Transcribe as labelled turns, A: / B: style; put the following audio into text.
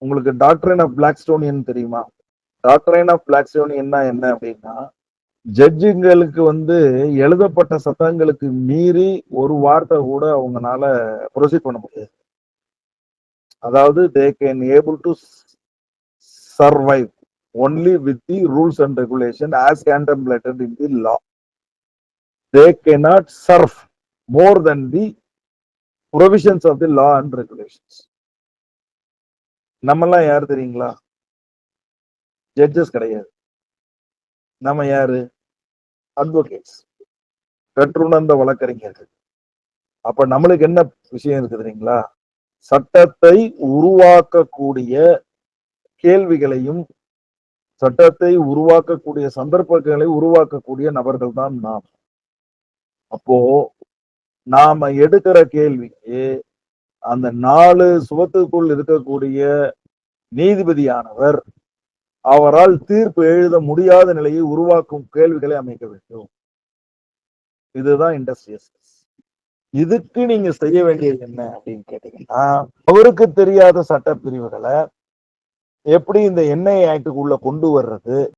A: உங்களுக்கு doctrine of பிளாக்ஸ்டோனியன் தெரியுமா? Doctrine of பிளாக்ஸ்டோனியன் என்ன அப்படின்னா, ஜட்ஜுங்களுக்கு எழுதப்பட்ட சட்டங்களுக்கு மீறி ஒரு வார்த்தை கூட அவங்கனால ப்ரொசீட் பண்ண முடியாது. அதாவது they can able to survive only with the rules and regulation as contemplated in the law. They cannot serve more than the provisions of the law and regulations. நம்மெல்லாம் யார் தெரியுங்களா? ஜட்ஜஸ் கிடையாது. நம்ம யாரு? அட்வொகேட்ஸ், கற்றுணர்ந்த வழக்கறிஞர்கள். அப்ப நம்மளுக்கு என்ன விஷயம் இருக்கு தெரியுங்களா? சட்டத்தை உருவாக்கக்கூடிய கேள்விகளையும் சட்டத்தை உருவாக்கக்கூடிய சந்தர்ப்பங்களை உருவாக்கக்கூடிய நபர்கள் தான் நாம். அப்போ நாம எடுக்கிற கேள்விக்கு அந்த 4 சுவத்துக்குள் இருக்கக்கூடிய நீதிபதியானவர் அவரால் தீர்ப்பு எழுத முடியாத நிலையை உருவாக்கும் கேள்விகளை அமைக்க வேண்டும். இதுதான் இண்டஸ்ட்ரியஸ். இதுக்கு நீங்க செய்ய வேண்டியது என்ன அப்படின்னு கேட்டீங்கன்னா, அவருக்கு தெரியாத சட்ட பிரிவுகளை எப்படி இந்த என்ஐ ஆக்டுக்குள்ள கொண்டு வர்றது,